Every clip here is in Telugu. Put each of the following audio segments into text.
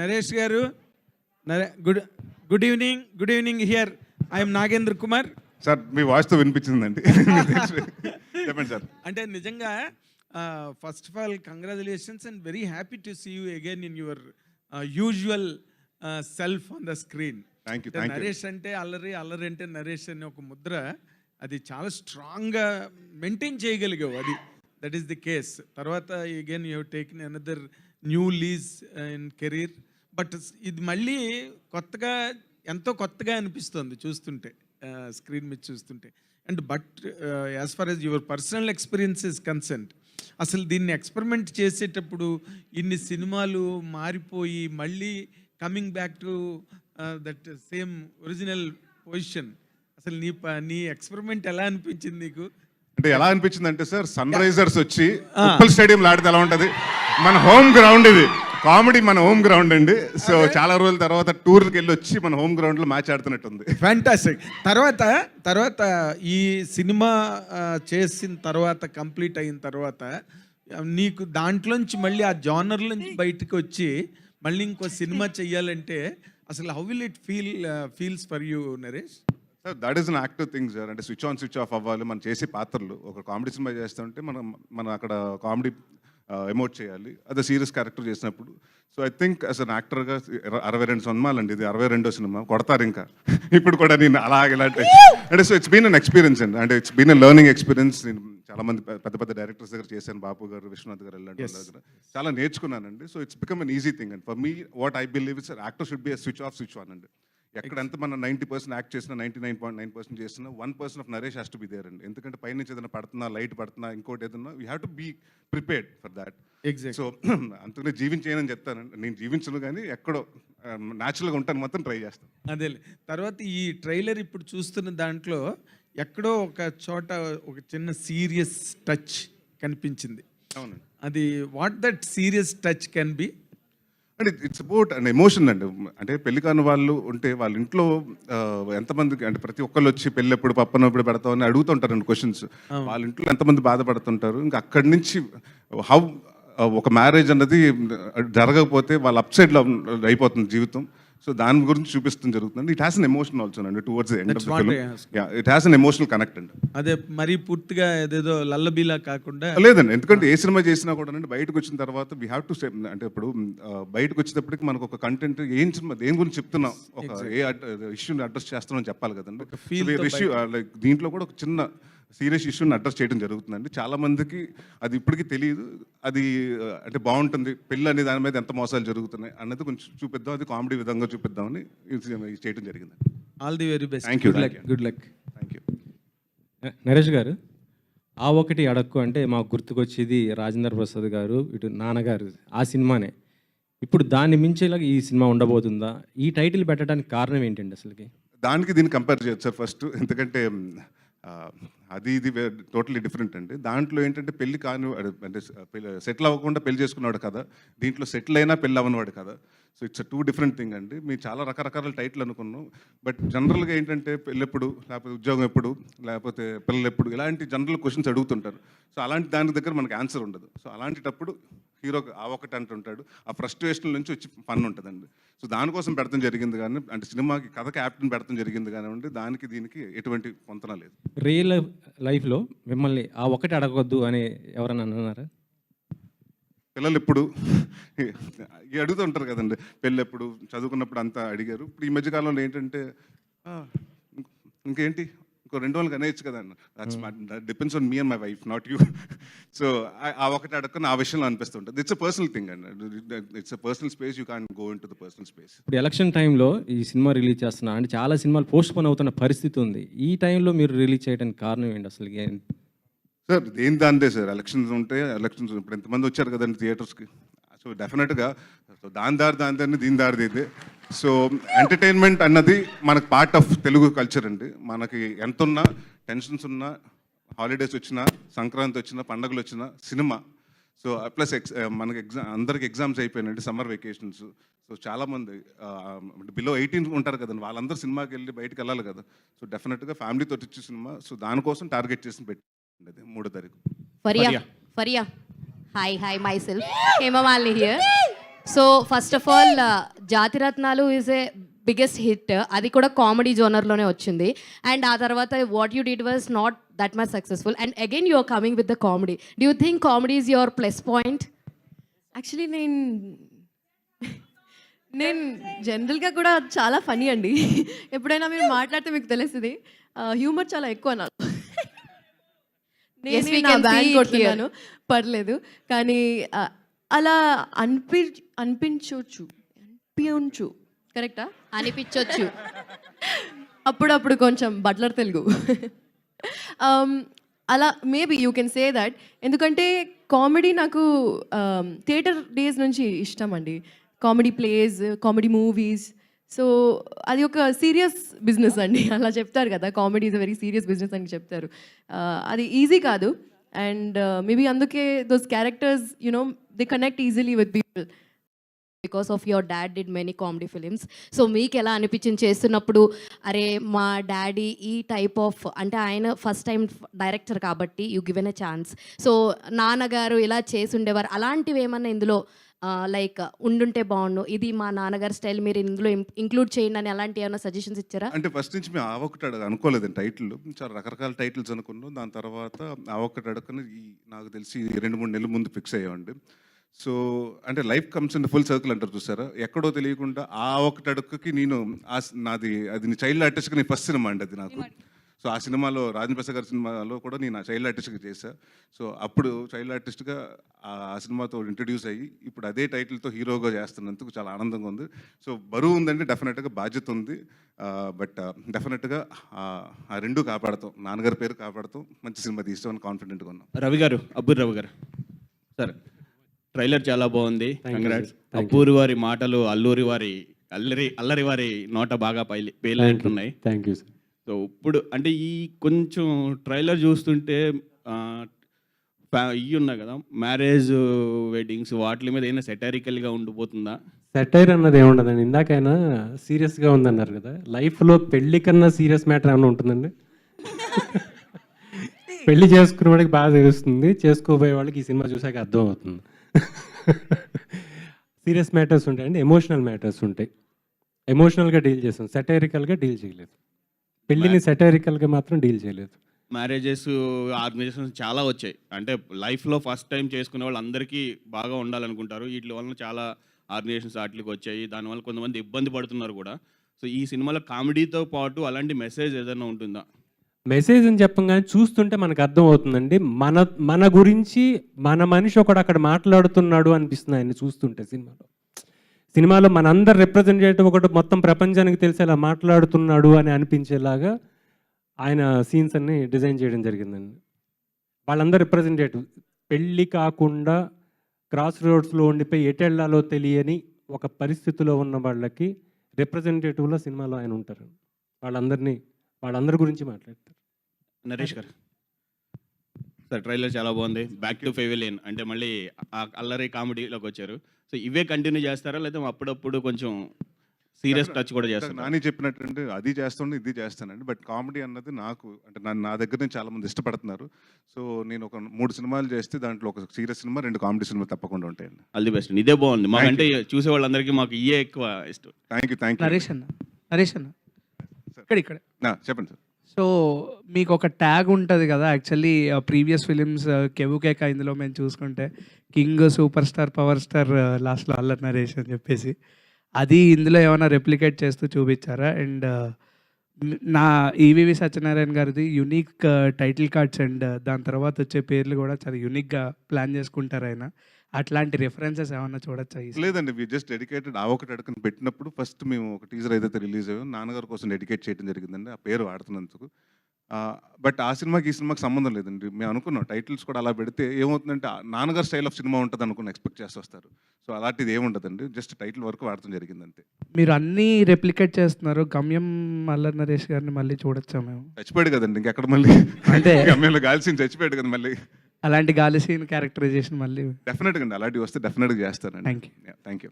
Naresh garu, good evening here. I'm Nagendra Kumar. Sir మీ వాయిస్తో వినిపించిందండి. చెప్పండి సార్. అంటే నిజంగా first of all congratulations and very happy to see you again in your usual self on the screen. Thank you. Naresh అంటే అల్లరి, అల్లరి అంటే నరేష్ అనే ఒక ముద్ర అది చాలా స్ట్రాంగ్గా మెయింటైన్ చేయగలిగావు. అది దట్ ఈస్ ది కేస్. తర్వాత again you have taken another new lease in career. But ఇది మళ్ళీ కొత్తగా, ఎంతో కొత్తగా అనిపిస్తుంది చూస్తుంటే, స్క్రీన్ మీద చూస్తుంటే. And but as far as your personal experience is concerned, అసలు దీన్ని ఎక్స్పెరిమెంట్ చేసేటప్పుడు ఇన్ని సినిమాలు మారిపోయి మళ్ళీ coming back to that same original position, అసలు నీ ఎక్స్పెరిమెంట్ ఎలా అనిపించింది నీకు? అంటే ఎలా అనిపించింది అంటే సార్, సన్ రైజర్స్ వచ్చి ఉప్పల్ స్టేడియం ఆడితే ఎలా ఉంటుంది? మన హోమ్ గ్రౌండ్ ఇది, కామెడీ మన హోమ్ గ్రౌండ్ అండి. సో చాలా రోజుల తర్వాత టూర్కి వెళ్ళి వచ్చి మన హోమ్ గ్రౌండ్ లో మ్యాచ్ ఆడుతున్నట్టుంది. ఫ్యాంటాస్టిక్. తర్వాత ఈ సినిమా చేసిన తర్వాత, కంప్లీట్ అయిన తర్వాత నీకు దాంట్లోంచి మళ్ళీ ఆ జానర్ నుంచి బయటకు వచ్చి మళ్ళీ ఇంకో సినిమా చెయ్యాలంటే అసలు how will it feels for you Naresh? Sir that is an active thing sir. అంటే స్విచ్ ఆన్ స్విచ్ ఆఫ్ అవ్వాలి. మనం చేసే పాత్రలు, ఒక కామెడీ సినిమా చేస్తుంటే మనం అక్కడ కామెడీ ఎమోట్ చేయాలి. అదే సీరియస్ క్యారెక్టర్ చేసినప్పుడు. So I think as an యాక్టర్గా 62 సినిమాలండి, ఇది 62వ సినిమా. కొడతారు ఇంకా ఇప్పుడు కూడా నేను అలాగే. అంటే so it's been an experience అండి. అంటే it's been a learning experience. నేను చాలా మంది పెద్ద డైరెక్టర్స్ దగ్గర చేశాను, బాపు గారు, విశ్వనాథ్ గారు, ఇలాంటి వాళ్ళ దగ్గర చాలా నేర్చుకున్నానండి. So it's become an easy thing and for me what I believe it's actor should be a switch off switch on అండి. ఎక్కడంతా మనం 90% యాక్ట్ చేసినా, 99.9% చేసినా 1% of Naresh has to be there అండి. ఎందుకంటే పైనుంచి ఏదైనా పడుతున్నా, లైట్ పడుతున్నా, ఇంకోటి ఏదన్నా, you have to be prepared for that. So అంతకునే జీవించేయనని చెప్తానండి. నేను జీవించను కానీ ఎక్కడో న్యాచురల్గా ఉంటాను, మొత్తం ట్రై చేస్తాను. అదే. తర్వాత ఈ ట్రైలర్ ఇప్పుడు చూస్తున్న దాంట్లో ఎక్కడో ఒక చోట ఒక చిన్న సీరియస్ టచ్ కనిపించింది. అవునండి. అది what that serious touch can be? అంటే ఇట్స్ అబౌట్ అండ్ ఎమోషన్ అండి. అంటే పెళ్లి కాని వాళ్ళు ఉంటే వాళ్ళ ఇంట్లో ఎంతమందికి, అంటే ప్రతి ఒక్కళ్ళు వచ్చి పెళ్ళి ఎప్పుడు, పప్పను ఎప్పుడు పెడతామని అడుగుతుంటారండి క్వశ్చన్స్. వాళ్ళ ఇంట్లో ఎంతమంది బాధపడుతుంటారు. ఇంకా అక్కడి నుంచి హౌ ఒక మ్యారేజ్ అన్నది జరగకపోతే వాళ్ళ అప్సైడ్లో అయిపోతుంది జీవితం. సో దాని గురించి చూపిస్తుంది జరుగుతుంది. It has an emotion also అండి towards the end of the film. It has an emotional connect అండి. అదే మరీ పూర్తిగా ఏదేదో లల్లబీలా కాకుండా లేదండి. ఎందుకంటే ఏ సినిమా చేసినా కూడా అండి బయటకు వచ్చిన తర్వాత వీ హ్యావ్ టు స్టే. అంటే ఇప్పుడు బయటకు వచ్చేటప్పటికి మనకు ఒక కంటెంట్, ఏం సినిమా దేని గురించి చెప్తున్నాం, ఒక ఏ ఇష్యూని అడ్రస్ చేస్తున్నాం చెప్పాలి కదండి. ఇష్యూ లైక్ దీంట్లో కూడా ఒక చిన్న సీరియస్ ఇష్యూని అడ్రస్ చేయడం జరుగుతుందండి. చాలా మందికి అది ఇప్పటికీ తెలియదు. అది అంటే బాగుంటుంది, పెళ్ళి అనే దాని మీద ఎంత మోసాలు జరుగుతున్నాయి అన్నది కొంచెం చూపిద్దాం, అది కామెడీ విధంగా చూపిద్దామని చేయడం జరిగింది. All the very best. Thank you. Good luck. Thank you. Naresh గారు, ఆ ఒకటి అడక్కు అంటే మాకు గుర్తుకొచ్చేది రాజేంద్ర ప్రసాద్ గారు, ఇటు నాన్నగారు, ఆ సినిమానే. ఇప్పుడు దాన్ని మించేలాగా ఈ సినిమా ఉండబోతుందా? ఈ టైటిల్ పెట్టడానికి కారణం ఏంటండి అసలుకి? దానికి దీన్ని కంపేర్ చేయొచ్చు సార్ ఫస్ట్. ఎందుకంటే అది ఇది టోటలీ డిఫరెంట్ అండి. దాంట్లో ఏంటంటే పెళ్లి కాని, అంటే సెటిల్ అవ్వకుండా పెళ్లి చేసుకున్నాడు కదా, దీంట్లో సెటిల్ అయినా పెళ్ళి అవ్వనివాడు కదా. So it's two different thing అండి. మేము చాలా రకరకాల టైటిల్ అనుకున్నాం. బట్ జనరల్గా ఏంటంటే పెళ్ళెప్పుడు, లేకపోతే ఉద్యోగం ఎప్పుడు, లేకపోతే పిల్లలు ఎప్పుడు, ఇలాంటి జనరల్ క్వశ్చన్స్ అడుగుతుంటారు. సో అలాంటి దాని దగ్గర మనకు ఆన్సర్ ఉండదు. సో అలాంటిటప్పుడు హీరో ఆ ఒకటి అంటుంటాడు, ఆ ఫ్రస్ట్రేషన్ నుంచి వచ్చి ఫన్ ఉంటుందండి. సో దానికోసం పెడతాం జరిగింది కానీ, అంటే సినిమాకి కథ క్యాప్టెన్ పెడతాం జరిగింది కానివ్వండి, దానికి దీనికి ఎటువంటి పొంతన లేదు. రియల్ లైఫ్లో మిమ్మల్ని ఆ ఒకటి అడగొద్దు అని ఎవరన్నా అన్నారా? పిల్లలు ఎప్పుడు అడుగుతుంటారు కదండి, పెళ్ళి ఎప్పుడు, చదువుకున్నప్పుడు అంతా అడిగారు. ఇప్పుడు ఈ మధ్యకాలంలో ఏంటంటే ఇంకేంటి, ఇంకో 2 రోజులకి అనేయచ్చు కదా అన్న. That depends on me and my wife, not you. So ఆ ఒకటి అడగని ఆ విషయంలో అనిపిస్తుంటుంది. ఇట్స్ అ పర్సనల్ థింగ్ అండి. It's a personal space, you can go in to the personal space. ఇప్పుడు ఎలక్షన్ టైంలో ఈ సినిమా రిలీజ్ చేస్తున్నా అంటే చాలా సినిమాలు పోస్ట్ పోన్ అవుతున్న పరిస్థితి ఉంది. ఈ టైంలో మీరు రిలీజ్ చేయడానికి కారణం ఏంటి అసలు? సార్ దేని దాందే సార్, ఎలక్షన్స్ ఉంటే ఎలక్షన్స్, ఇప్పుడు ఎంతమంది వచ్చారు కదండి థియేటర్స్కి. సో డెఫినెట్గా సో దాని దారిని దీని దారిది ఇది. సో ఎంటర్టైన్మెంట్ అన్నది మనకు పార్ట్ ఆఫ్ తెలుగు కల్చర్ అండి. మనకి ఎంత ఉన్నా, టెన్షన్స్ ఉన్నా, హాలిడేస్ వచ్చినా, సంక్రాంతి వచ్చినా, పండుగలు వచ్చినా సినిమా. సో ప్లస్ మనకి అందరికి ఎగ్జామ్స్ అయిపోయినాయండి, సమ్మర్ వెకేషన్స్. సో చాలామంది బిలో 18 ఉంటారు కదండి, వాళ్ళందరూ సినిమాకి వెళ్ళి బయటకు వెళ్ళాలి కదా. సో డెఫినెట్గా ఫ్యామిలీతో వచ్చే సినిమా. సో దానికోసం టార్గెట్ చేసి పెట్టి 3వ తారీఖు. Faria. Hi, myself. Hema Malini here. So first of all Jathi Ratnalu is a biggest hit, అది కూడా కామెడీ జోనర్లోనే వచ్చింది. అండ్ ఆ తర్వాత what you did was not that much successful, and again you are coming with the comedy. Do you think comedy is your plus point? Actually నేను జనరల్గా కూడా చాలా ఫనీ అండి. ఎప్పుడైనా మీరు మాట్లాడితే మీకు తెలుస్తుంది, హ్యూమర్ చాలా ఎక్కువ నాకు. Yes, we నేను can see బ్యాండ్ it కొడుతున్నాను, పర్లేదు. కానీ అలా అనిపించవచ్చు, కరెక్టా? అనిపించవచ్చు. అప్పుడప్పుడు కొంచెం బట్లర్ తెలుగు. అలా maybe you can say that. ఎందుకంటే కామెడీ నాకు థియేటర్ డేస్ నుంచి ఇష్టం అండి. Comedy place, comedy movies. So అది ఒక సీరియస్ బిజినెస్ అండి. అలా చెప్తారు కదా, comedy is a very serious business అని చెప్తారు. అది ఈజీ కాదు. అండ్ మేబీ అందుకే those characters you know they connect easily with people. Because of your dad did many comedy films. So మీకు ఎలా అనిపించింది చేస్తున్నప్పుడు, అరే మా డాడీ ఈ టైప్ ఆఫ్, అంటే ఆయన ఫస్ట్ టైం డైరెక్టర్ కాబట్టి you given a chance. So నాన్నగారు ఇలా చేసి ఉండేవారు, అలాంటివి ఏమన్నా ఇందులో లైక్ ఉండుంటే బాగుండు, ఇది మా నాన్నగారి స్టైల్ మీరు ఇందులో ఇంక్లూడ్ చేయండి అని అలాంటి ఏమైనా సజెషన్స్ ఇచ్చారా? అంటే ఫస్ట్ నుంచి మేము ఆ ఒక్కటి అనుకోలేదండి టైటిల్. చాలా రకరకాల టైటిల్స్ అనుకున్నాం. దాని తర్వాత ఆ ఒక్కటి అడగని నాకు తెలిసి 2-3 నెలల ముందు ఫిక్స్ అయ్యామండి. సో అంటే life comes in full circle అంటారు చూసారా, ఎక్కడో తెలియకుండా ఆ ఒక్కటి అడుగుకి నేను అది చైల్డ్ ఆర్టిస్ట్గా నేను ఫస్ట్ సినిమా అండి అది నాకు. సో ఆ సినిమాలో రాజేంద్ర ప్రసాద్ గారి సినిమాలో కూడా నేను చైల్డ్ ఆర్టిస్ట్గా చేశాను. సో అప్పుడు చైల్డ్ ఆర్టిస్ట్గా ఆ సినిమాతో ఇంట్రడ్యూస్ అయ్యి ఇప్పుడు అదే టైటిల్తో హీరోగా చేస్తున్నందుకు చాలా ఆనందంగా ఉంది. సో బరువు ఉందండి, డెఫినెట్గా బాధ్యత ఉంది. బట్ డెఫినెట్గా ఆ రెండు కాపాడతాం, నాన్నగారి పేరు కాపాడతాం, మంచి సినిమా తీస్తామని కాన్ఫిడెంట్గా ఉన్నాం. రవి గారు, అబ్బూరి రవి గారు సార్, ట్రైలర్ చాలా బాగుంది, కంగ్రాట్స్. Thank you. అబ్బూరి వారి మాటలు అల్లరి వారి నోట బాగా పేలినట్టున్నాయి. Thank you sir. సో ఇప్పుడు అంటే ఈ కొంచెం ట్రైలర్ చూస్తుంటే ఇవి ఉన్నాయి కదా, మ్యారేజ్ వెడ్డింగ్స్, వాటి మీద ఏమైనా సెటారికల్గా ఉండిపోతుందా? సెటైర్ అన్నది ఏముండదండి. ఇందాకైనా సీరియస్గా ఉందన్నారు కదా, లైఫ్లో పెళ్లి కన్నా సీరియస్ మ్యాటర్ ఏమైనా ఉంటుందండి? పెళ్లి చేసుకునే వాడికి బాగా తెలుస్తుంది, చేసుకోబోయే వాళ్ళకి ఈ సినిమా చూసాక అర్థం అవుతుంది. సీరియస్ మ్యాటర్స్ ఉంటాయండి, ఎమోషనల్ మ్యాటర్స్ ఉంటాయి. ఎమోషనల్గా డీల్ చేస్తాం, సెటైరికల్గా డీల్ చేయలేదు. పెళ్ళిని సెటైరికల్గా మాత్రం డీల్ చేయలేదు. మ్యారేజెస్ ఆర్గనైజేషన్స్ చాలా వచ్చాయి, అంటే లైఫ్లో ఫస్ట్ టైం చేసుకునే వాళ్ళు అందరికీ బాగా ఉండాలనుకుంటారు. వీటి వల్ల చాలా ఆర్గనైజేషన్స్ వాటికి వచ్చాయి, దానివల్ల కొంతమంది ఇబ్బంది పడుతున్నారు కూడా. సో ఈ సినిమాలో కామెడీతో పాటు అలాంటి మెసేజ్ ఏదైనా ఉంటుందా? మెసేజ్ అని చెప్పంగానే చూస్తుంటే మనకు అర్థం అవుతుందండి, మన గురించి మన మనిషి ఒకడు అక్కడ మాట్లాడుతున్నాడు అనిపిస్తుంది ఆయన్ని చూస్తుంటే. సినిమాలో మనందరు రిప్రజెంటేటివ్ ఒకటి మొత్తం ప్రపంచానికి తెలిసేలా మాట్లాడుతున్నాడు అని అనిపించేలాగా ఆయన సీన్స్ అన్ని డిజైన్ చేయడం జరిగిందండి. వాళ్ళందరూ రిప్రజెంటేటివ్, పెళ్ళి కాకుండా క్రాస్ రోడ్స్లో ఉండిపోయి ఎటెళ్లాలో తెలియని ఒక పరిస్థితిలో ఉన్న వాళ్ళకి రిప్రజెంటేటివ్లో సినిమాలో ఆయన ఉంటారు. వాళ్ళందరి గురించి మాట్లాడతారు. నరేష్ గారు సార్, ట్రైలర్ చాలా బాగుంది. బ్యాక్ టు ఫెవిలియన్ అంటే మళ్ళీ ఆ అల్లరి కామెడీలోకి వచ్చారు. సో ఇవే కంటిన్యూ చేస్తారా, లేదా అప్పుడప్పుడు కొంచెం సీరియస్ టచ్ కూడా చేస్తారు? నాని చెప్పినట్టు అది చేస్తుండే ఇది చేస్తానండి. బట్ కామెడీ అన్నది నాకు అంటే నా దగ్గర నుంచి చాలా మంది ఇష్టపడుతున్నారు. సో నేను ఒక 3 సినిమాలు చేస్తే దాంట్లో ఒక సీరియస్ సినిమా, 2 కామెడీ సినిమా తప్పకుండా ఉంటాయండి. All the best. ఇదే బాగుంది మాకంటే, చూసే వాళ్ళందరికీ మాకు ఇయే ఎక్కువ ఇష్టం. Thank you. నరేష్ అన్న ఇక్కడ చెప్పండి సార్. సో మీకు ఒక ట్యాగ్ ఉంటుంది కదా, యాక్చువల్లీ ప్రీవియస్ ఫిలిమ్స్ కెవుకేక, ఇందులో మేము చూసుకుంటే king, super star, power star, లాస్ట్లో అల్లరి నరేష్ అని చెప్పేసి, అది ఇందులో ఏమైనా రెప్లికేట్ చేస్తూ చూపించారా? అండ్ నా ఈవీవి సత్యనారాయణ గారిది యునిక్ టైటిల్ కార్డ్స్ అండ్ దాని తర్వాత వచ్చే పేర్లు కూడా చాలా యూనిక్గా ప్లాన్ చేసుకుంటారు ఆయన. అట్లాంటి రిఫరెన్సెస్ ఏమన్నా చూడొచ్చా? లేదండి, వి జస్ట్ డెడికేటెడ్. ఆ ఒకటి అడుగుని పెట్టినప్పుడు ఫస్ట్ మేము ఒక టీజర్ ఏదైతే రిలీజ్ అయ్యో నాన్నగారి కోసం డెడికేట్ చేయడం జరిగిందండి, ఆ పేరు వాడుతున్నందుకు. బట్ ఆ సినిమాకి ఈ సినిమాకి సంబంధం లేదండి. మేము అనుకున్నాం టైటిల్స్ కూడా అలా పెడితే ఏమవుతుందంటే నాన్నగారు స్టైల్ ఆఫ్ సినిమా ఉంటుంది అనుకుని ఎక్స్పెక్ట్ చేసి వస్తారు. సో అలాంటిది ఏముండదండి, జస్ట్ టైటిల్ వరకు వాడటం జరిగింది అంతే. మీరు అన్నీ రెప్లికేట్ చేస్తున్నారు. గమ్యం అల్లరి నరేష్ గారిని మళ్ళీ చూడొచ్చా మేము? చచ్చిపోయాడు కదండి, ఇంకెక్కడ మళ్ళీ అంటే గమ్యంలో గాల్సిన చచ్చిపోయాడు కదా మళ్ళీ. అలాంటి గాలి సీన్ క్యారెక్టరైజేషన్ మళ్ళీ డెఫినెట్గా అండి, అలాంటివి వస్తే డెఫినెట్గా చేస్తానండి. Thank you. Thank you.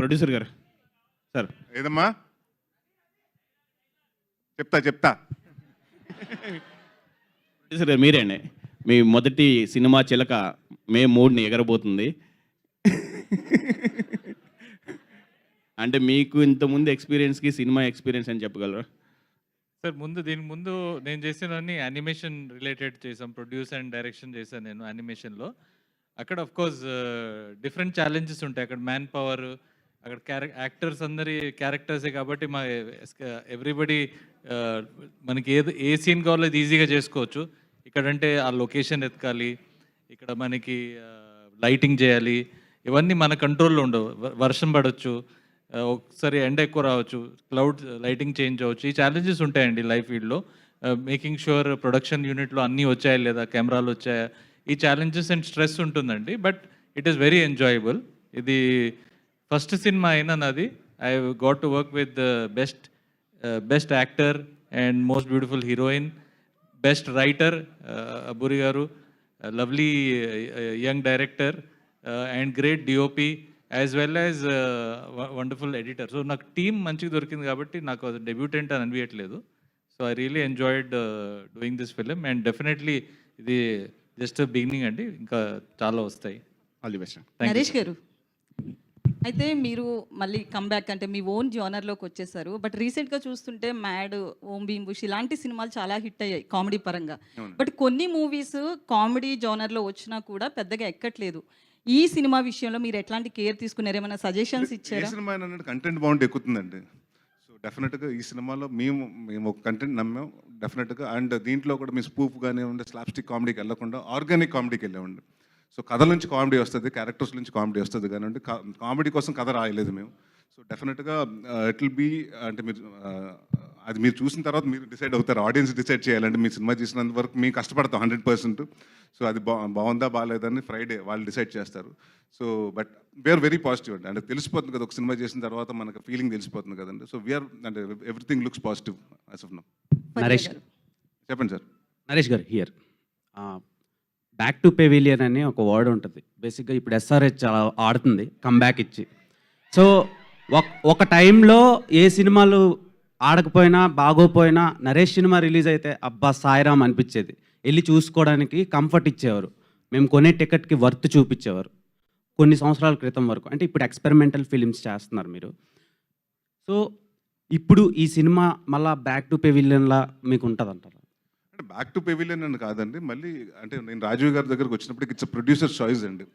Producer గారు సార్, ఏదమ్మా చెప్తా ప్రొడ్యూసర్ గారు మీరేనే, మీ మొదటి సినిమా చిలక May 3ని ఎగరబోతుంది. అంటే మీకు ఇంతకుముందు ఎక్స్పీరియన్స్కి సినిమా ఎక్స్పీరియన్స్ అని చెప్పగలరా? సార్ దీని ముందు నేను చేసినవన్నీ యానిమేషన్ రిలేటెడ్ చేసాం. ప్రొడ్యూస్ అండ్ డైరెక్షన్ చేశాను నేను యానిమేషన్లో. అక్కడ కోర్స్ డిఫరెంట్ ఛాలెంజెస్ ఉంటాయి. అక్కడ మ్యాన్ పవర్, అక్కడ యాక్టర్స్ అందరి క్యారెక్టర్సే కాబట్టి మా ఎవ్రీబడి మనకి ఏ సీన్ కావాలో అది ఈజీగా చేసుకోవచ్చు. ఇక్కడంటే ఆ లొకేషన్ ఎతకాలి, ఇక్కడ మనకి లైటింగ్ చేయాలి, ఇవన్నీ మన కంట్రోల్లో ఉండవు. వర్షం పడవచ్చు, ఒకసారి ఎండ ఎక్కువ రావచ్చు, క్లౌడ్ లైటింగ్ చేంజ్ అవ్వచ్చు. ఈ ఛాలెంజెస్ ఉంటాయండి లైఫ్ ఫీల్డ్లో. మేకింగ్ షూర్ ప్రొడక్షన్ యూనిట్లో అన్నీ వచ్చాయా లేదా, కెమెరాలు వచ్చాయా, ఈ ఛాలెంజెస్ అండ్ స్ట్రెస్ ఉంటుందండి. But it is very enjoyable. ఇది ఫస్ట్ సినిమా అయినా నాది. I got to work with best actor and most beautiful heroine, best writer Abburi garu, lovely young director and great DOP as well as wonderful editor. So నాకు టీం మంచిగా దొరికింది కాబట్టి నాకు అది డెబ్యూటెంట్ అని అనిపించట్లేదు. So I really enjoyed doing this film and definitely ఇది జస్ట్ బిగినింగ్ అండి, ఇంకా చాలా వస్తాయి. All the best. నరేష్ గారు, అయితే మీరు మళ్ళీ కమ్బ్యాక్ అంటే మీ ఓన్ జానర్లోకి వచ్చేసారు. బట్ రీసెంట్గా చూస్తుంటే మ్యాడ్, ఓం భీమ్ బుష్ ఇలాంటి సినిమాలు చాలా హిట్ అయ్యాయి కామెడీ పరంగా. బట్ కొన్ని మూవీస్ కామెడీ జానర్లో వచ్చినా కూడా పెద్దగా ఎక్కట్లేదు. ఈ సినిమా విషయంలో మీరు ఎట్లాంటి కేర్ తీసుకున్నారు? ఏమైనా సజెషన్స్ ఇచ్చారా? ఈ సినిమా ఏంటంటే కంటెంట్ బాగుంటే ఎక్కుతుందండి. సో డెఫినెట్గా ఈ సినిమాలో మేము ఒక కంటెంట్ నమ్మాం డెఫినెట్గా. అండ్ దీంట్లో కూడా మీ స్పూఫ్ కానీ ఉండే స్లాప్స్టిక్ కామెడీకి వెళ్ళకుండా ఆర్గానిక్ కామెడీకి వెళ్ళామండి. సో కథల నుంచి కామెడీ వస్తుంది, క్యారెక్టర్స్ నుంచి కామెడీ వస్తుంది కానీ కామెడీ కోసం కథ రాయలేదు మేము. సో డెఫినెట్గా ఇట్ విల్ బీ అంటే మీరు అది మీరు చూసిన తర్వాత మీరు డిసైడ్ అవుతారు, ఆడియన్స్ డిసైడ్ చేయాలంటే మీ సినిమా చూసినంత వరకు మేము కష్టపడతాం 100%. సో అది బాగుందా బాగాలేదని ఫ్రైడే వాళ్ళు డిసైడ్ చేస్తారు. So but we're very positive అండి. అంటే తెలిసిపోతుంది కదా, ఒక సినిమా చేసిన తర్వాత మనకు ఫీలింగ్ తెలిసిపోతుంది కదండి. సో వీఆర్ అంటే everything looks positive as of now. Naresh చెప్పండి సార్. నరేష్ గారు హియర్ బ్యాక్ టు పెవిలియన్ అని ఒక వర్డ్ ఉంటుంది. బేసిక్గా ఇప్పుడు ఎస్ఆర్హెచ్ చాలా ఆడుతుంది కమ్బ్యాక్ ఇచ్చి. సో ఒక టైంలో ఏ సినిమాలు ఆడకపోయినా బాగోపోయినా నరేష్ సినిమా రిలీజ్ అయితే అబ్బా సాయిరామ్ అనిపించేది. వెళ్ళి చూసుకోవడానికి కంఫర్ట్ ఇచ్చేవారు, మేము కొనే టికెట్కి వర్త్ చూపించేవారు కొన్ని సంవత్సరాల క్రితం వరకు. అంటే ఇప్పుడు ఎక్స్పెరిమెంటల్ ఫిలిమ్స్ చేస్తున్నారు మీరు. సో ఇప్పుడు ఈ సినిమా మళ్ళీ బ్యాక్ టు పెవిలియన్లా మీకు ఉంటుంది అంటారు? అంటే బ్యాక్ టు పెవిలియన్ అని కాదండి, మళ్ళీ అంటే నేను రాజీవ్ గారి దగ్గరకు వచ్చినప్పుడు ఇట్స్ ప్రొడ్యూసర్ చాయిస్ అండి.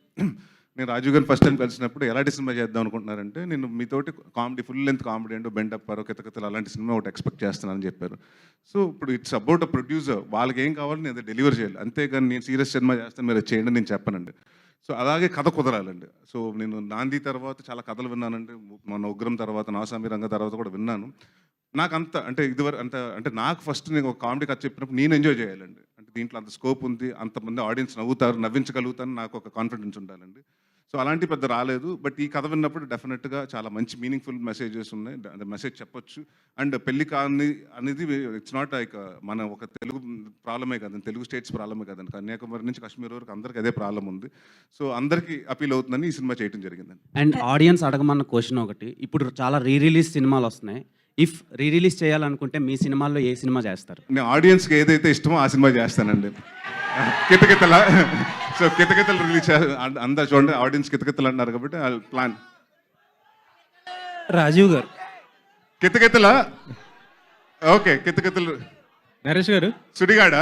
నేను రాజీవ్ గారిని ఫస్ట్ టైం కలిసినప్పుడు ఎలాంటి సినిమా చేద్దాం అనుకుంటున్నారంటే, నేను మీతోటి comedy full length comedy and Bendu Apparao Kithakithalu అలాంటి సినిమా ఒకటి ఎక్స్పెక్ట్ చేస్తున్నానని చెప్పారు. సో ఇప్పుడు ఇట్స్ అబౌట్ అ ప్రొడ్యూసర్, వాళ్ళకి ఏం కావాలో నేను అది డెలివర్ చేయాలి, అంతేగాని నేను సీరియస్ సినిమా చేస్తాను మీరు చేయండి నేను చెప్పనండి. సో అలాగే కథ కుదరాలండి. సో నేను నాంది తర్వాత చాలా కథలు విన్నానండి, మన ఉగ్రం తర్వాత నాసామి రంగ తర్వాత కూడా విన్నాను. నాకు అంత అంటే ఇదివరకు అంటే నాకు ఫస్ట్ నేను ఒక కామెడీ కథ చెప్పినప్పుడు నేను ఎంజాయ్ చేయాలండి. అంటే దీంట్లో అంత స్కోప్ ఉంది, అంతమంది ఆడియన్స్ నవ్వుతారు, నవ్వించగలుగుతాను, నాకు ఒక కాన్ఫిడెన్స్ ఉండాలండి. సో అలాంటి పెద్ద రాలేదు. బట్ ఈ కథ విన్నప్పుడు డెఫినెట్గా చాలా మంచి మీనింగ్ఫుల్ మెసేజెస్ ఉన్నాయి, అంటే మెసేజ్ చెప్పొచ్చు. అండ్ పెళ్లి కాని అనేది ఇట్స్ నాట్ లైక్ మన ఒక తెలుగు ప్రాబ్లమే కదండి, తెలుగు స్టేట్స్ ప్రాబ్లమే కదండి, కన్యాకుమారి నుంచి కాశ్మీర్ వరకు అందరికీ అదే ప్రాబ్లం ఉంది. సో అందరికీ అపీల్ అవుతుందని ఈ సినిమా చేయడం జరిగిందండి. అండ్ ఆడియన్స్ అడగమన్న క్వశ్చన్ ఒకటి, ఇప్పుడు చాలా రిలీజ్ సినిమాలు వస్తున్నాయి. ఇఫ్ రిలీజ్ చేయాలనుకుంటే మీ సినిమాల్లో ఏ సినిమా చేస్తారు? నేను ఆడియన్స్కి ఏదైతే ఇష్టమో ఆ సినిమా చేస్తానండి. కితకితల సో కితకితలు రిలీజ్ అందరు చూడండి, ఆడియన్స్ కితకితలు అన్నారు కాబట్టి ప్లాన్. రాజీవ్ గారు, కితకితల ఓకే, కితకితలు నరేష్ గారు, సుడిగాడ.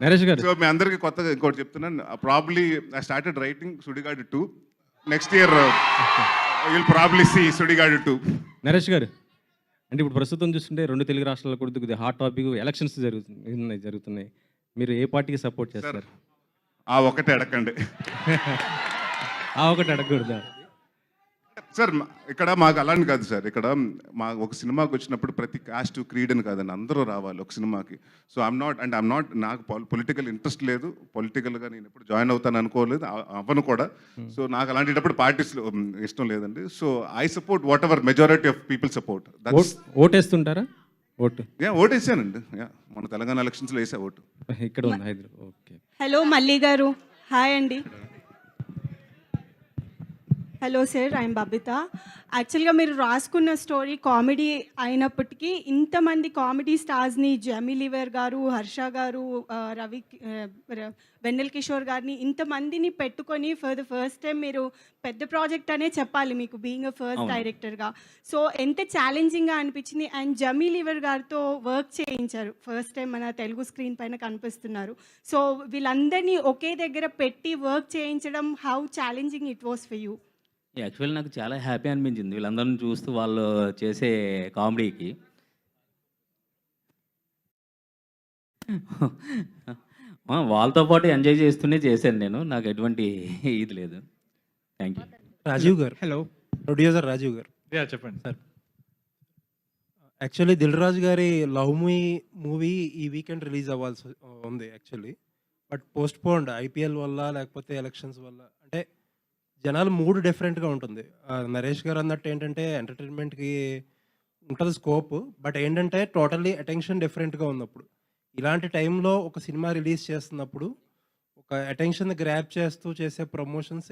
నరేష్ గారు. సో మీ అందరికీ కొత్తగా ఇంకోటి చెప్తున్నాను, probably I started writing Sudigadu 2. Next year will probably see Sudigadu 2. Naresh garu, అంటే ఇప్పుడు ప్రస్తుతం చూస్తుంటే 2 తెలుగు రాష్ట్రాల్లో కూడా కొద్దిగా హాట్ టాపిక్ ఎలక్షన్స్ జరుగుతున్నాయి. మీరు ఏ పార్టీకి సపోర్ట్ చేస్తారు? ఆ ఒకటే అడగండి. ఆ ఒకటి అడగకూడదా సార్? ఇక్కడ మాకు అలాంటి కాదు సార్. ఇక్కడ మా ఒక సినిమాకి వచ్చినప్పుడు ప్రతి కాస్ట్ క్రీడ్ అని కాదండి, అందరూ రావాలి ఒక సినిమాకి. సో ఐఎమ్ నాట్ నాకు పొలిటికల్ ఇంట్రెస్ట్ లేదు, పొలిటికల్గా నేను ఎప్పుడు జాయిన్ అవుతాను అనుకోలేదు, అవ్వను కూడా. సో నాకు అలాంటిటప్పుడు పార్టీస్ ఇష్టం లేదండి. So I support whatever majority of people support. ఓటేస్తుంటారా? ఓటేసానండి, మన తెలంగాణ ఎలక్షన్స్లో వేసా ఓటు. ఇక్కడ ఉంది హైదరాబాద్. ఓకే. హలో మల్లి గారు, హాయ్ అండి. Hello sir, I'm Babita. యాక్చువల్గా మీరు రాసుకున్న స్టోరీ కామెడీ అయినప్పటికీ ఇంతమంది కామెడీ స్టార్స్ని, జమీ లివర్ గారు, హర్ష గారు, వెన్నెల కిషోర్ గారిని, ఇంతమందిని పెట్టుకొని ఫర్ ద ఫస్ట్ టైం మీరు పెద్ద ప్రాజెక్ట్ అనే చెప్పాలి మీకు, బీయింగ్ అ ఫస్ట్ డైరెక్టర్గా. సో ఎంత ఛాలెంజింగ్గా అనిపించింది. అండ్ జమీ లివర్ గారితో వర్క్ చేయించారు, ఫస్ట్ టైం మన తెలుగు స్క్రీన్ పైన కనిపిస్తున్నారు. సో వీళ్ళందరినీ ఒకే దగ్గర పెట్టి వర్క్ చేయించడం, how challenging it was for you? Actually నాకు చాలా హ్యాపీ అనిపించింది వీళ్ళందరిని చూస్తూ వాళ్ళు చేసే కామెడీకి. వాళ్ళతో పాటు ఎంజాయ్ చేస్తూనే చేశాను నేను, నాకు ఎటువంటి ఇది లేదు. Thank you. రాజీవ్ గారు, హలో, ప్రొడ్యూసర్ రాజీవ్ గారు. చెప్పండి సార్. యాక్చువల్లీ దిల్ రాజు గారి లవ్ మూవీ ఈ వీకెండ్ రిలీజ్ అవ్వాల్సి ఉంది యాక్చువల్లీ, బట్ పోస్ట్ పోన్డ్ ఐపీఎల్ వల్ల లేకపోతే ఎలక్షన్స్ వల్ల. అంటే జనాలు మూడు డిఫరెంట్గా ఉంటుంది. నరేష్ గారు అన్నట్టు ఏంటంటే ఎంటర్టైన్మెంట్కి ఉంటుంది స్కోప్, బట్ ఏంటంటే టోటల్లీ అటెన్షన్ డిఫరెంట్గా ఉన్నప్పుడు, ఇలాంటి టైంలో ఒక సినిమా రిలీజ్ చేస్తున్నప్పుడు ఒక అటెన్షన్ గ్రాప్ చేస్తూ చేసే ప్రమోషన్స్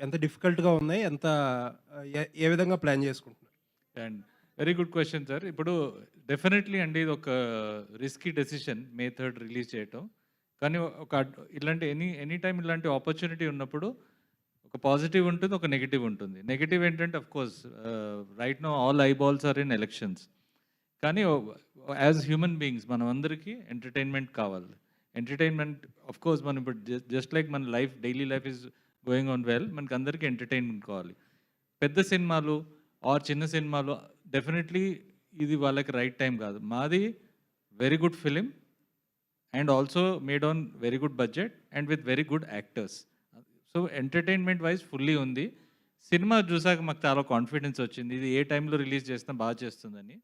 ఎంత డిఫికల్ట్గా ఉన్నాయి, ఏ విధంగా ప్లాన్ చేసుకుంటున్నారు? And very good question sir. ఇప్పుడు డెఫినెట్లీ అండి ఇది ఒక risky decision May 3rd release చేయటం. కానీ ఒక ఇలాంటి ఎనీ టైం ఇలాంటి ఆపర్చునిటీ ఉన్నప్పుడు ఒక పాజిటివ్ ఉంటుంది, ఒక నెగిటివ్ ఉంటుంది. నెగిటివ్ ఏంటంటే of course right now all eyeballs are in elections. కానీ యాజ్ హ్యూమన్ బీయింగ్స్ మనం అందరికీ ఎంటర్టైన్మెంట్ కావాలి. ఎంటర్టైన్మెంట్ అఫ్ కోర్స్ మనం ఇప్పుడు జస్ట్ లైక్ మన life, daily life is going on well, మనకి అందరికీ ఎంటర్టైన్మెంట్ కావాలి. పెద్ద సినిమాలు ఆర్ చిన్న సినిమాలు డెఫినెట్లీ ఇది వాళ్ళకి రైట్ టైం కాదు. మాది very good film and also made on very good budget and with very good actors. So entertainment wise fully ఉంది. సినిమా చూసాక మాకు చాలా కాన్ఫిడెన్స్ వచ్చింది, ఇది ఏ టైంలో రిలీజ్ చేసినా బాగా చేస్తుందని.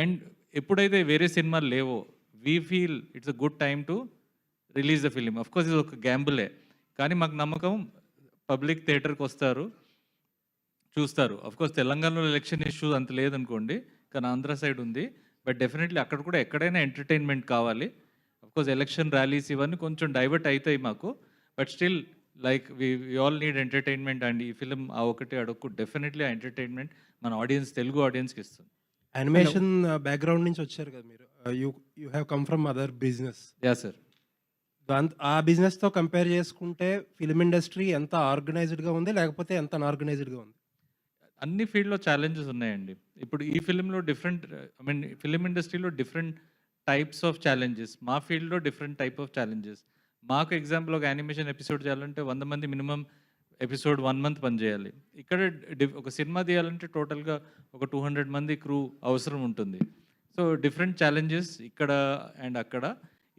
అండ్ ఎప్పుడైతే వేరే సినిమాలు లేవో we feel it's a good time to release the film. Of course ఇది ఒక గ్యాంబులే, కానీ మాకు నమ్మకం పబ్లిక్ థియేటర్కి వస్తారు, చూస్తారు. అఫ్ కోర్స్ తెలంగాణలో ఎలక్షన్ ఇష్యూ అంత లేదనుకోండి, కానీ ఆంధ్ర సైడ్ ఉంది. బట్ డెఫినెట్లీ అక్కడ కూడా ఎక్కడైనా ఎంటర్టైన్మెంట్ కావాలి. అఫ్ కోర్స్ ఎలక్షన్ ర్యాలీస్ ఇవన్నీ కొంచెం డైవర్ట్ అవుతాయి మాకు, but still like we all need entertainment. And ఈ ఫిలిం ఆ ఒకటి అడుక్కు డెఫినెట్లీ ఆ ఎంటర్టైన్మెంట్ మన ఆడియన్స్, తెలుగు ఆడియన్స్కి ఇస్తుంది. యానిమేషన్ బ్యాక్గ్రౌండ్ నుంచి వచ్చారు కదా మీరు, you have come from other business. Yeah sir. ఆ బిజినెస్తో కంపేర్ చేసుకుంటే ఫిలిం ఇండస్ట్రీ ఎంత ఆర్గనైజ్డ్గా ఉంది, లేకపోతే ఎంత అన్ఆర్గనైజ్డ్గా ఉంది? అన్ని ఫీల్డ్లో ఛాలెంజెస్ ఉన్నాయండి. ఇప్పుడు ఈ ఫిలింలో డిఫరెంట్, ఐ మీన్ ఫిలిం ఇండస్ట్రీలో డిఫరెంట్ టైప్స్ ఆఫ్ ఛాలెంజెస్, మా ఫీల్డ్లో డిఫరెంట్ టైప్ ఆఫ్ ఛాలెంజెస్. మాకు ఎగ్జాంపుల్ ఒక యానిమేషన్ ఎపిసోడ్ చేయాలంటే 100 మంది మినిమం ఎపిసోడ్ 1 month పనిచేయాలి. ఇక్కడ ఒక సినిమా తీయాలంటే టోటల్గా ఒక 200 మంది క్రూ అవసరం ఉంటుంది. సో డిఫరెంట్ ఛాలెంజెస్ ఇక్కడ అండ్ అక్కడ.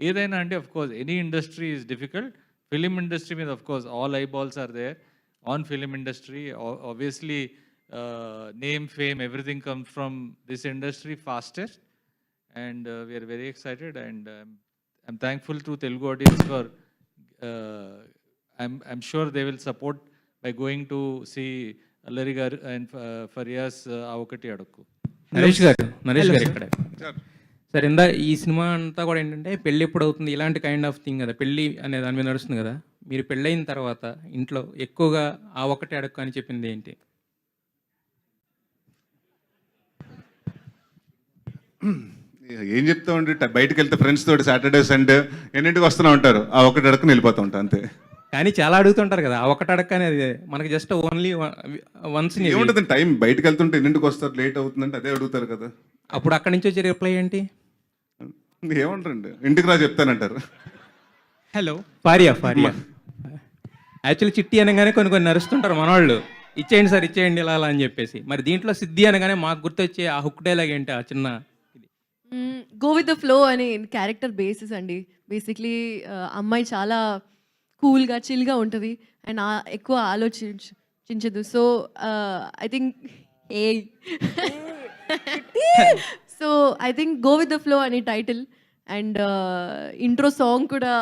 ఏదైనా అంటే of course any industry is difficult. Film industry మీద of course all eyeballs are there on film industry. Obviously name, fame, everything comes from this industry fastest, and we are very excited, and I'm thankful to Telugu audience for I'm sure they will support by going to see Allari garu and Faryas Avokati Adukku. Naresh గారు ఇక్కడ సార్, ఇందా ఈ సినిమా అంతా కూడా ఏంటంటే పెళ్ళి ఎప్పుడు అవుతుంది ఇలాంటి కైండ్ ఆఫ్ థింగ్ కదా, పెళ్ళి అనే దాని మీద నడుస్తుంది కదా. మీరు పెళ్ళైన తర్వాత ఇంట్లో ఎక్కువగా ఆ ఒకటి అడక్కు అని చెప్పింది ఏంటి? ఏం చెప్తామండి, బయటకు వెళ్తే ఫ్రెండ్స్ తోటి సాటర్డే సండే ఎన్నింటికి వస్తూనే ఉంటారు, ఆ ఒకటి అడక్కుని వెళ్ళిపోతూ ఉంటాం అంతే. కానీ చాలా అడుగుతుంటారు కదా, ఆ ఒకటి అడక్క అనేది మనకి జస్ట్ ఓన్లీ వన్స్. ఏముంటుంది టైం, బయటకు వెళ్తుంటే ఎన్నింటికి వస్తారు, లేట్ అవుతుందంటే అదే అడుగుతారు కదా. అప్పుడు అక్కడి నుంచి వచ్చే రిప్లై ఏంటి? ఏమంటారండి, ఇంటికి రా చెప్తానంటారు. హలో ఫారియా యాక్చువల్లీ చిట్టి అనగానే కొన్ని నడుస్తుంటారు మనవాళ్ళు, ఇచ్చేయండి సార్ ఇచ్చేయండి ఇలా అని చెప్పేసి. మరి దీంట్లో సిద్ధి అనగానే మాకు గుర్తొచ్చే ఆ హుక్ డైలాగ్ ఏంటి? ఆ చిన్న గో విత్ ద ఫ్లో అని క్యారెక్టర్ బేసిస్ అండి. బేసిక్లీ అమ్మాయి చాలా కూల్గా చిల్గా ఉంటుంది అండ్ ఎక్కువ ఆలోచించదు. So I think go with the flow అని టైటిల్ అండ్ ఇంట్రో సాంగ్ కూడా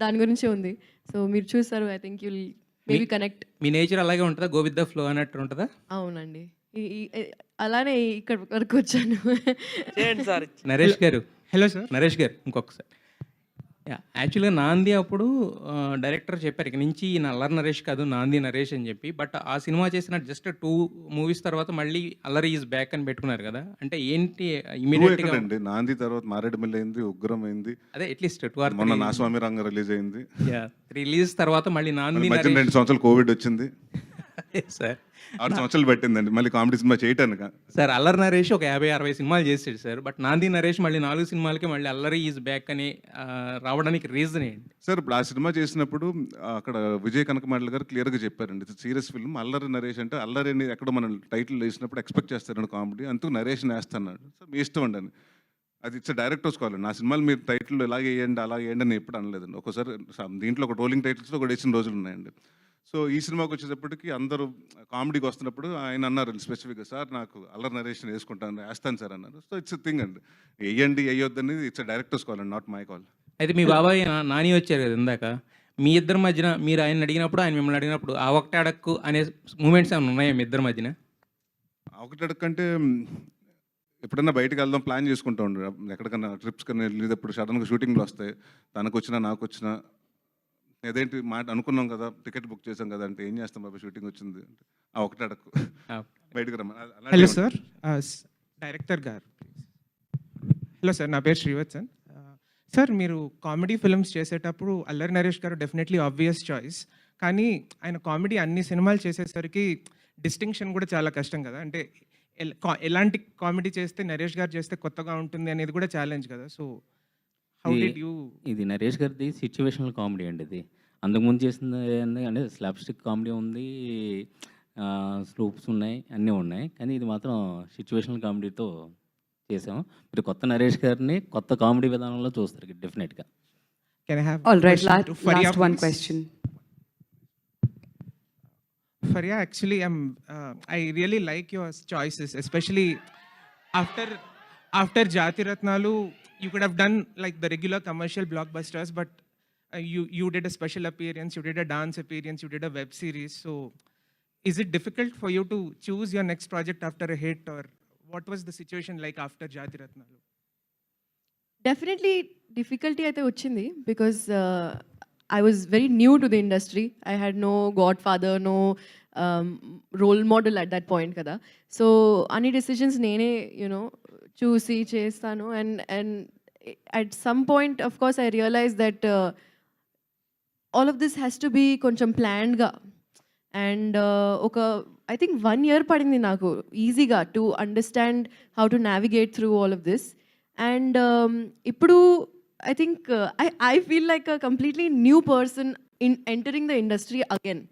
దాని గురించే ఉంది. సో మీరు చూస్తారు, I think you'll maybe connect. మీ నేచర్ అలాగే ఉంటుందా, గో విత్ ద ఫ్లో అన్నట్టు ఉంటుందా? అవునండి, అలానే ఇక్కడ వరకు వచ్చాను. నరేష్ గారు, హలో సార్. నరేష్ గారు ఇంకొకసారి యాక్చువల్గా నాంది అప్పుడు డైరెక్టర్ చెప్పారు ఇక నుంచి ఈయన అల్లరి నరేష్ కాదు నాంది నరేష్ అని చెప్పి. బట్ ఆ సినిమా చేసిన జస్ట్ 2 మూవీస్ తర్వాత మళ్ళీ అల్లరి ఈజ్ బ్యాక్ అని పెట్టుకున్నారు కదా, అంటే ఏంటి ఇమీడియట్గా? అండి నాంది తర్వాత మారేడుమిల్లి అయింది, ఉగ్రం అయింది, అదే అట్లీస్ట్ 2 or 3 మొన్న నా స్వామి రంగ రిలీజ్ అయింది. రిలీజ్ తర్వాత మళ్ళీ నాంది మధ్య 2 సంవత్సరాలు కోవిడ్ వచ్చింది, సార్ 6 సంవత్సరాలు పట్టిందండి మళ్ళీ కామెడీ సినిమా చేయటానికి. సార్ అల్లరి నరేష్ ఒక 50-60 సినిమాలు చేసాడు సార్. బట్ నాంది నరేష్ మళ్ళీ 4 సినిమాలకి మళ్ళీ అల్లరి ఈజ్ బ్యాక్ అని రావడానికి రీజన్ ఏంటి సార్? ఇప్పుడు ఆ సినిమా చేసినప్పుడు అక్కడ విజయ్ కనకమాడల గారు క్లియర్గా చెప్పారండి, సీరియస్ ఫిల్మ్, అల్లరి నరేష్ అంటే అల్లరి అని ఎక్కడ మనం టైటిల్ వేసినప్పుడు ఎక్స్పెక్ట్ చేస్తారండి కామెడీ, అంతూ నరేష్ వేస్తున్నాడు. సో మీ ఇష్టం అండి అని, అది ఇట్స్ డైరెక్టర్స్ కాల్. నా సినిమాలు మీరు టైటిల్ ఇలాగే వేయండి అలాగే వేయండి అని ఎప్పుడు అనలేదండి. ఒకసారి దీంట్లో ఒక రోలింగ్ టైటిల్స్లో కూడా వేసిన రోజులు ఉన్నాయండి. సో ఈ సినిమాకి వచ్చేటప్పటికి అందరూ కామెడీకి వస్తున్నప్పుడు ఆయన అన్నారు స్పెసిఫిక్గా, సార్ నాకు అల్లరి నరేషన్ వేసుకుంటాను వేస్తాను సార్ అన్నారు. సో ఇట్స్ థింగ్ అండి, వేయండి వేయొద్దు అనేది ఇట్స్ డైరెక్టర్స్ కాల్ అండి, నాట్ మై కాల్. అయితే మీ బాబాయ్ నాని వచ్చారు కదా ఇందాక, మీ ఇద్దరి మధ్యన మీరు ఆయన అడిగినప్పుడు ఆయన మిమ్మల్ని అడిగినప్పుడు ఆ ఒకటి అడక్కు అనే మూమెంట్స్ ఏమైనా ఉన్నాయా మీ ఇద్దరి మధ్యన? ఒకటి అడగంటే ఎప్పుడైనా బయటకు వెళ్దాం ప్లాన్ చేసుకుంటూ ఉండే, ఎక్కడికన్నా ట్రిప్స్ కన్నా వెళ్ళేటప్పుడు సడన్గా షూటింగ్లు వస్తాయి, తనకు వచ్చినా నాకు వచ్చినా, ఏదేంటి మాట అనుకున్నాం కదా, టికెట్ బుక్ చేసాం కదా అంటే ఏం చేస్తాం బాబా షూటింగ్ వచ్చింది అంటే ఆ ఒకటి అడక్కు బయటకు రమ్మని. హలో సార్, డైరెక్టర్ గారు. హలో సార్, నా పేరు శ్రీవత్సన్ సార్. మీరు కామెడీ ఫిల్మ్స్ చేసేటప్పుడు అల్లరి నరేష్ గారు డెఫినెట్లీ ఆబ్వియస్ చాయిస్, కానీ ఆయన కామెడీ అన్ని సినిమాలు చేసేసరికి డిస్టింక్షన్ కూడా చాలా కష్టం కదా, అంటే ఎలాంటి కామెడీ చేస్తే నరేష్ గారు చేస్తే కొత్తగా ఉంటుంది అనేది కూడా ఛాలెంజ్ కదా. So how did you? ఇది నరేష్ గారిది సిచ్యువేషనల్ కామెడీ అండి. ఇది అంతకుముందు చేసింది అంటే స్లాప్ స్టిక్ కామెడీ ఉంది, స్లూప్స్ ఉన్నాయి, అన్నీ ఉన్నాయి, కానీ ఇది మాత్రం సిచ్యువేషనల్ కామెడీతో చేసాము. మీరు కొత్త నరేష్ గారిని కొత్త కామెడీ విధానంలో చూస్తారు డెఫినెట్గా. Can I have All right, Faria, last one please? question. Faria, actually, I really like your choices, especially after Jati Ratnalu. You could have done like the regular commercial blockbusters, but you did a special appearance, you did a dance appearance, you did a web series. So, is it difficult for you to choose your next project after a hit, or what was the situation like after Jati Ratnalu? Definitely difficulty అయితే వచ్చింది, because I was very new to the industry. I had no godfather, no role model at that point కదా. సో అన్ని డెసిషన్స్ నేనే చూసి చేస్తాను. And at some point of course I realize that all of this has to be కొంచెం ప్లాన్డ్గా. అండ్ ఒక ఐ థింక్ 1 year పడింది నాకు ఈజీగా to understand how to navigate through all of this. And ఇప్పుడు I think I feel like a completely new person in entering the industry again.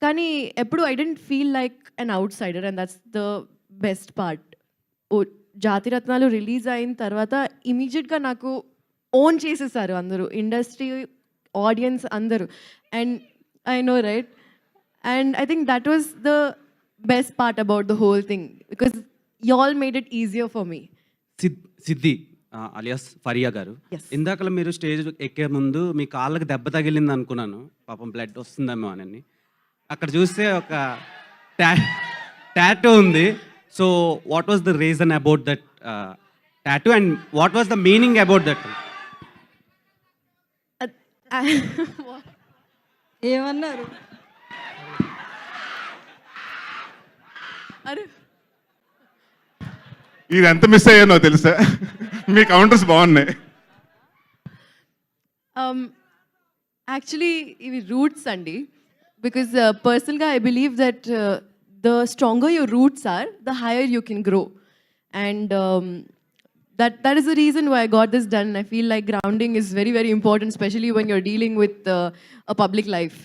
కానీ ఎప్పుడు I didn't feel like an outsider, and that's the best part. Jathiratnalu release అయిన తర్వాత ఇమీడియట్గా నాకు ఓన్ చేసేసారు అందరూ, ఇండస్ట్రీ, ఆడియన్స్ అందరూ. And I know right, and I think that was the best part about the whole thing, because you all made it easier for me. Siddhi alias Faria గారు, ఇందాకలా మీరు స్టేజ్ ఎక్కే ముందు మీ కాళ్ళకి దెబ్బ తగిలింది అనుకున్నాను, పాపం బ్లడ్ వస్తుందేమో అని. అక్కడ చూస్తే ఒక టాటూ ఉంది. So what was the reason about that tattoo and what was the meaning about that? ఏమన్నారు? అరే ఇది ఎంత మిస్ అయ్యానో తెలుసా, మీ కౌంటర్స్ బాగున్నాయి. యాక్చువల్లీ ఇవి రూట్స్ అండి, బికాజ్ పర్సనల్గా I believe that the stronger your roots are, the higher you can grow. And that is the reason why I got this done. I feel like grounding is very, very important, especially when you're dealing with a public life.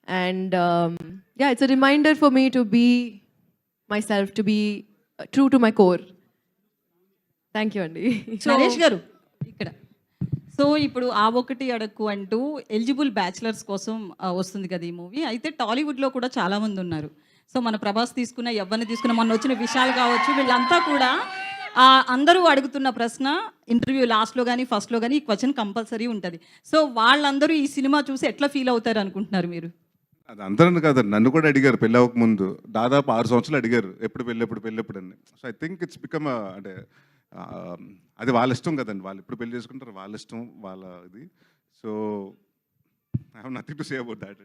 And yeah, it's a reminder for me to be myself, to be true to my core. Thank you అండి. నరేష్ గారు ఇక్కడ, సో ఇప్పుడు ఆ ఒకటి అడక్కు అంటూ ఎలిజిబుల్ బ్యాచిలర్స్ కోసం వస్తుంది కదా ఈ మూవీ. అయితే టాలీవుడ్లో కూడా చాలామంది ఉన్నారు. సో మన ప్రభాస్ తీసుకున్న, ఎవరిని తీసుకున్న, మొన్న వచ్చిన విషయాలు కావచ్చు, వీళ్ళంతా కూడా అందరూ అడుగుతున్న ప్రశ్న ఇంటర్వ్యూ లాస్ట్లో కానీ ఫస్ట్లో కానీ ఈ క్వశ్చన్ కంపల్సరీ ఉంటుంది. సో వాళ్ళందరూ ఈ సినిమా చూసి ఎట్లా ఫీల్ అవుతారు అనుకుంటున్నారు మీరు? అది అందరూ కాదండి, నన్ను కూడా అడిగారు పెళ్ళి అవ్వక ముందు దాదాపు 6 సంవత్సరాలు అడిగారు, ఎప్పుడు పెళ్ళి అని. So I think it's become అంటే అది వాళ్ళ ఇష్టం కదండి, వాళ్ళు ఎప్పుడు పెళ్లి చేసుకుంటారు వాళ్ళ ఇష్టం, వాళ్ళ ఇది. So I have nothing to say about that.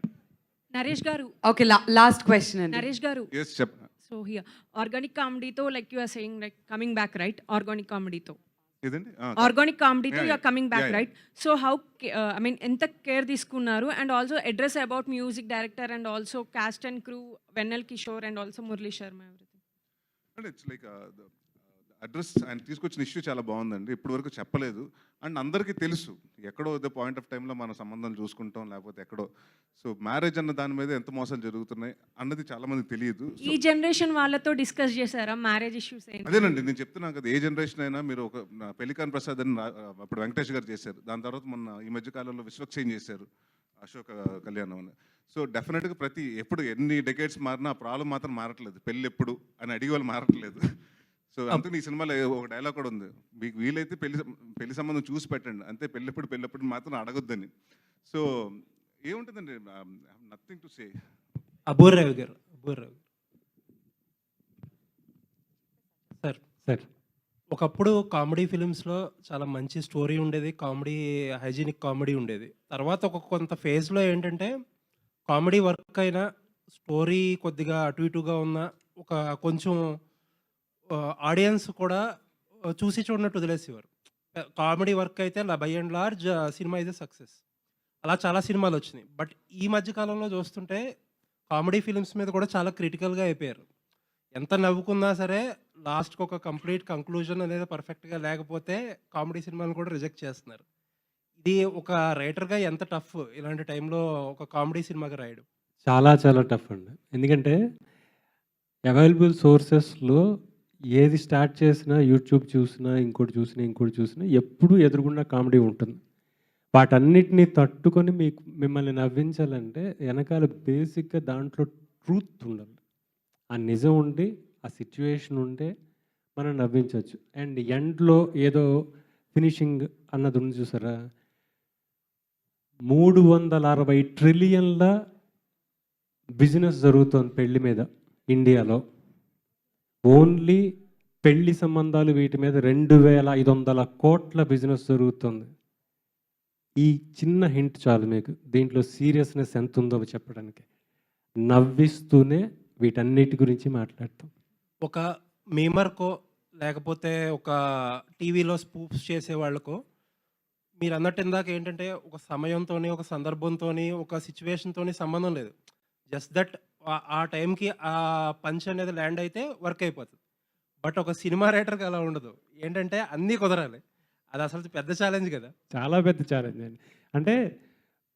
Naresh garu, okay, last question అండి. నరేష్ గారు, ఎస్ చెప్. సో హియర్ ఆర్గానిక్ కామెడీతో like you are saying like coming back right, organic కామెడీతో ఇదండి ఆర్గానిక్ కామెడీతో Yeah, you are coming back yeah, right. So how I mean ఎంత కేర్ తీసుకున్నారు, and also address about music director and also cast and crew, Vennela Kishore and also Murali Sharma, everything. అంటే ఇట్స్ లైక్ అడ్రస్ ఆయన తీసుకొచ్చిన ఇష్యూ చాలా బాగుందండి, ఇప్పటి వరకు చెప్పలేదు. అండ్ అందరికీ తెలుసు ఎక్కడో ద పాయింట్ ఆఫ్ టైంలో మన సంబంధం చూసుకుంటాం, లేకపోతే ఎక్కడో. సో మ్యారేజ్ అన్న దాని మీద ఎంత మోసాలు జరుగుతున్నాయి అన్నది చాలా మందికి తెలియదు. ఈ జనరేషన్ వాళ్ళతో డిస్కస్ చేశారా మ్యారేజ్ ఇష్యూస్? అదేనండి నేను చెప్తున్నాను కదా, ఏ జనరేషన్ అయినా మీరు ఒక పెళ్లికాన్ ప్రసాద్ అని అప్పుడు వెంకటేష్ గారు చేశారు, దాని తర్వాత మొన్న ఈ మధ్యకాలంలో విశ్వక్సేన్ చేశారు, అశోక్ కళ్యాణం అని. సో డెఫినెట్గా ఎప్పుడు ఎన్ని డెకేడ్స్ మారినా ఆ ప్రాబ్లం మాత్రం మారట్లేదు, పెళ్ళి ఎప్పుడు అని అడిగే వాళ్ళు మారట్లేదు. సో అందుకని ఈ సినిమాలో ఒక డైలాగ్ కూడా ఉంది, మీకు వీలైతే పెళ్లి సంబంధం చూసి పెట్టండి, అంతే పెళ్ళెప్పుడు మాత్రం అడగొద్దని. సో ఏముంటుందండి, నథింగ్ టు సే. అబూర్రావు గారు, సార్ ఒకప్పుడు కామెడీ ఫిలిమ్స్లో చాలా మంచి స్టోరీ ఉండేది, కామెడీ హైజీనిక్ కామెడీ ఉండేది. తర్వాత కొంత ఫేజ్లో ఏంటంటే కామెడీ వర్క్ అయినా స్టోరీ కొద్దిగా అటు ఇటుగా ఉన్న ఒక కొంచెం ఆడియన్స్ కూడా చూసి చూడనట్టు వదిలేసేవారు. కామెడీ వర్క్ అయితే by and large cinema is a success. అలా చాలా సినిమాలు వచ్చినాయి. బట్ ఈ మధ్యకాలంలో చూస్తుంటే కామెడీ ఫిలిమ్స్ మీద కూడా చాలా క్రిటికల్గా అయిపోయారు. ఎంత నవ్వుకున్నా సరే లాస్ట్కి ఒక కంప్లీట్ కంక్లూజన్ అనేది పర్ఫెక్ట్గా లేకపోతే కామెడీ సినిమాలు కూడా రిజెక్ట్ చేస్తున్నారు. ఇది ఒక రైటర్గా ఎంత టఫ్ ఇలాంటి టైంలో ఒక కామెడీ సినిమాగా రాయడం? చాలా చాలా టఫ్ అండి. ఎందుకంటే అవైలబుల్ సోర్సెస్లో ఏది స్టార్ట్ చేసినా, యూట్యూబ్ చూసినా, ఇంకోటి చూసినా ఎప్పుడూ ఎదురుగుండా కామెడీ ఉంటుంది. వాటన్నిటిని తట్టుకొని మిమ్మల్ని నవ్వించాలంటే వెనకాల బేసిక్గా దాంట్లో ట్రూత్ ఉండాలి, ఆ నిజం ఉండి, ఆ సిచ్యువేషన్ ఉంటే మనం నవ్వించవచ్చు. అండ్ ఎండ్లో ఏదో ఫినిషింగ్ అన్నది ఉంది చూసారా, 360 ట్రిలియన్ల బిజినెస్ జరుగుతుంది పెళ్లి మీద ఇండియాలో. ఓన్లీ పెళ్లి సంబంధాలు వీటి మీద 2500 కోట్ల బిజినెస్ జరుగుతుంది. ఈ చిన్న హింట్ చాలు మీకు దీంట్లో సీరియస్నెస్ ఎంత ఉందో చెప్పడానికి. నవ్విస్తూనే వీటన్నిటి గురించి మాట్లాడతాం. ఒక మీమర్కో లేకపోతే ఒక టీవీలో స్పూప్స్ చేసే వాళ్ళకో మీరు అన్నట్టు ఇందాక ఏంటంటే ఒక సమయంతో, ఒక సందర్భంతో, ఒక సిచ్యువేషన్తో సంబంధం లేదు. జస్ట్ దట్ ఆ టైంకి ఆ పంచ్ అనేది ల్యాండ్ అయితే వర్క్ అయిపోతుంది. బట్ ఒక సినిమా రైటర్కి అలా ఉండదు. ఏంటంటే అన్నీ కుదరాలి. అది అసలు పెద్ద ఛాలెంజ్ కదా. చాలా పెద్ద ఛాలెంజ్ అండి. అంటే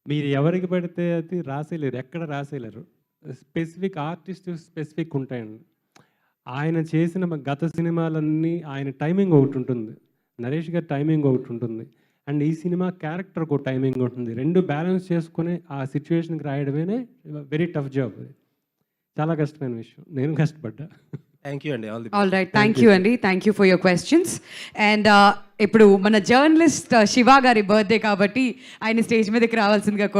మీరు ఎవరికి పడితే అది రాసేయలేరు, ఎక్కడ రాసేయలేరు. స్పెసిఫిక్ ఆర్టిస్ట్ స్పెసిఫిక్ ఉంటాయండి. ఆయన చేసిన గత సినిమాలన్నీ ఆయన టైమింగ్ ఒకటి ఉంటుంది, నరేష్ గారి టైమింగ్ ఒకటి ఉంటుంది, అండ్ ఈ సినిమా క్యారెక్టర్కి ఒక టైమింగ్ ఉంటుంది. రెండు బ్యాలెన్స్ చేసుకుని ఆ సిచ్యువేషన్కి రాయడమే వెరీ టఫ్ జాబ్. చాలా కష్టమైన విషయం, నేను కష్టపడ్డా. థ్యాంక్ యూ అండి. ఆల్ రైట్, థ్యాంక్ యూ అండి, thank you for your questions. And ఇప్పుడు మన జర్నలిస్ట్ శివ గారి బర్త్డే కాబట్టి ఆయన స్టేజ్ మీదకి రావాల్సిందిగా